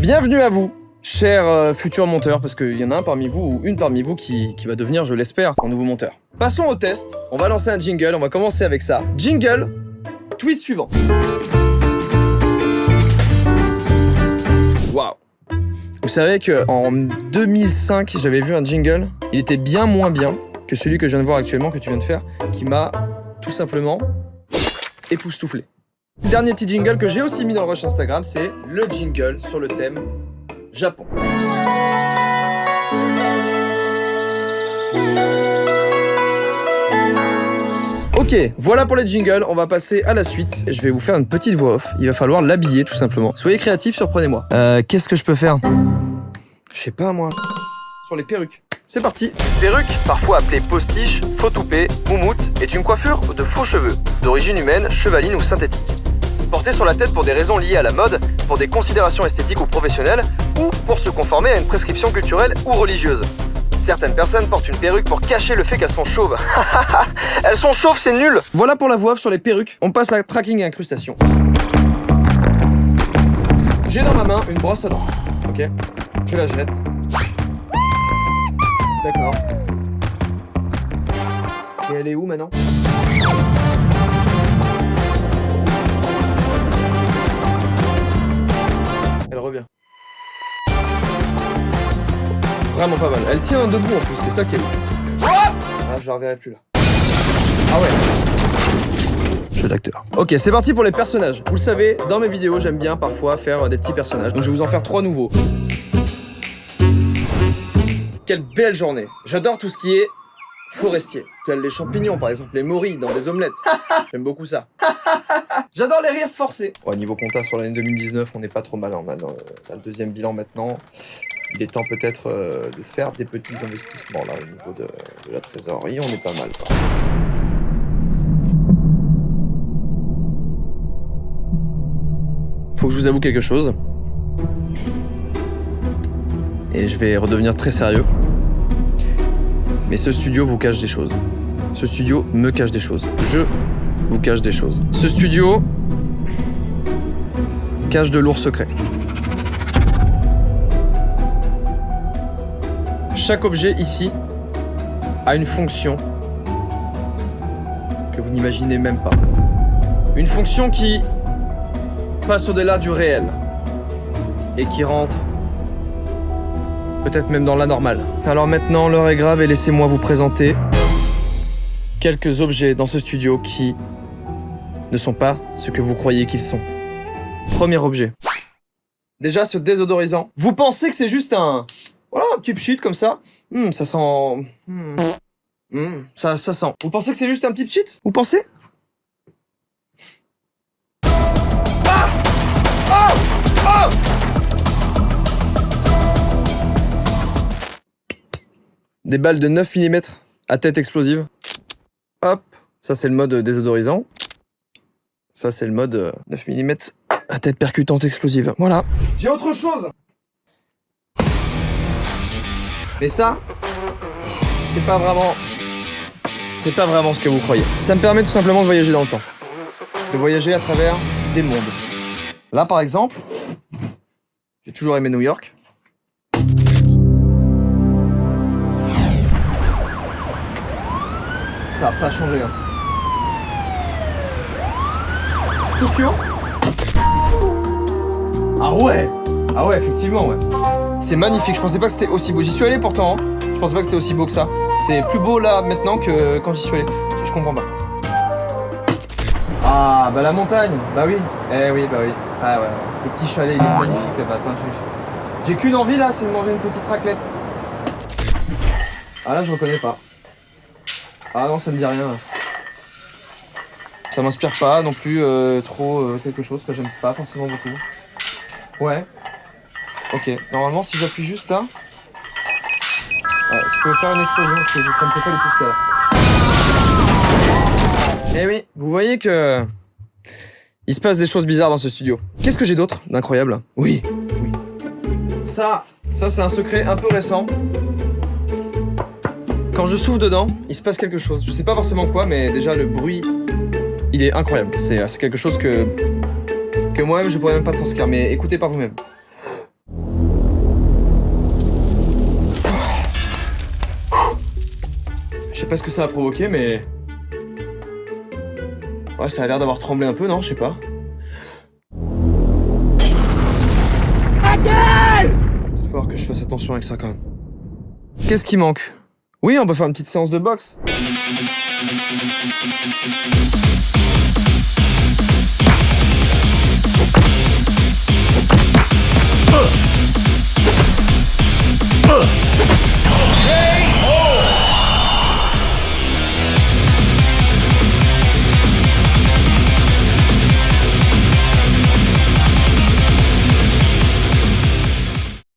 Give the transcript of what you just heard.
Bienvenue à vous, chers futurs monteurs, parce qu'il y en a un parmi vous, ou une parmi vous, qui va devenir, je l'espère, un nouveau monteur. Passons au test, on va lancer un jingle, on va commencer avec ça. Jingle, tweet suivant. Waouh. Vous savez qu'en 2005, j'avais vu un jingle, il était bien moins bien que celui que je viens de voir actuellement, que tu viens de faire, qui m'a tout simplement époustouflé. Dernier petit jingle que j'ai aussi mis dans le rush Instagram, c'est le jingle sur le thème Japon. Ok, voilà pour les jingles, on va passer à la suite. Je vais vous faire une petite voix off, il va falloir l'habiller tout simplement. Soyez créatifs, surprenez-moi. Qu'est-ce que je peux faire? Je sais pas moi. Sur les perruques. C'est parti. Perruque, parfois appelée postiche, faux toupet, moumoute, est une coiffure de faux cheveux, d'origine humaine, chevaline ou synthétique. Portée sur la tête pour des raisons liées à la mode, pour des considérations esthétiques ou professionnelles, ou pour se conformer à une prescription culturelle ou religieuse. Certaines personnes portent une perruque pour cacher le fait qu'elles sont chauves. Elles sont chauves, c'est nul. Voilà pour la voix off sur les perruques. On passe à tracking et incrustation. J'ai dans ma main une brosse à dents. Ok. Je la jette. D'accord. Et elle est où maintenant? Elle revient. Vraiment pas mal. Elle tient debout en plus, c'est ça qui est ouf. Ah, je la reverrai plus là. Ah ouais. Jeu d'acteur. Ok, c'est parti pour les personnages. Vous le savez, dans mes vidéos, j'aime bien parfois faire des petits personnages. Donc je vais vous en faire 3 nouveaux. Quelle belle journée. J'adore tout ce qui est forestier. Les champignons par exemple, les morilles dans des omelettes. J'aime beaucoup ça. J'adore les rires forcés. Au niveau compta sur l'année 2019, on n'est pas trop mal. On a le deuxième bilan maintenant. Il est temps peut-être de faire des petits investissements là au niveau de la trésorerie. On est pas mal. Quoi. Faut que je vous avoue quelque chose. Et je vais redevenir très sérieux. Mais ce studio vous cache des choses. Ce studio me cache des choses. Je vous cache des choses. Ce studio cache de lourds secrets. Chaque objet ici a une fonction que vous n'imaginez même pas. Une fonction qui passe au-delà du réel et qui rentre peut-être même dans l'anormal. Alors maintenant, l'heure est grave et laissez-moi vous présenter quelques objets dans ce studio qui ne sont pas ce que vous croyez qu'ils sont. Premier objet. Déjà, ce désodorisant. Vous pensez que c'est juste un petit pchit comme ça. Ça sent... Ça sent. Vous pensez que c'est juste un petit pchit? Vous pensez? Ah! Oh! Oh! Des balles de 9 mm à tête explosive. Hop, ça c'est le mode désodorisant. Ça c'est le mode 9 mm à tête percutante explosive. Voilà. J'ai autre chose. Mais ça, c'est pas vraiment ce que vous croyez. Ça me permet tout simplement de voyager dans le temps. De voyager à travers des mondes. Là par exemple, j'ai toujours aimé New York. Ça va pas changer. Hein. Tokyo. Ah ouais, effectivement, ouais. C'est magnifique, je pensais pas que c'était aussi beau. J'y suis allé pourtant, hein. Je pensais pas que c'était aussi beau que ça. C'est plus beau là maintenant que quand j'y suis allé. Je comprends pas. Ah, bah la montagne, bah oui. Eh oui, bah oui. Ah ouais. Le petit chalet, il est magnifique là-bas. Attends, j'ai qu'une envie là, c'est de manger une petite raclette. Ah là, je reconnais pas. Ah non, ça me dit rien. Ça m'inspire pas non plus trop quelque chose que j'aime pas forcément beaucoup. Ouais. Ok, normalement si j'appuie juste là, je peux faire une explosion, parce que ça me fait pas du tout ce cas là. Eh oui, vous voyez que... il se passe des choses bizarres dans ce studio. Qu'est-ce que j'ai d'autre d'incroyable? Oui. Ça c'est un secret un peu récent. Quand je souffle dedans, il se passe quelque chose. Je sais pas forcément quoi, mais déjà le bruit, il est incroyable. C'est quelque chose que moi-même je pourrais même pas transcrire, mais écoutez par vous-même. pas ce que ça a provoqué, mais... Ouais, ça a l'air d'avoir tremblé un peu, non? Je sais pas. Peut-être falloir que je fasse attention avec ça quand même. Qu'est-ce qui manque? Oui, on peut faire une petite séance de boxe.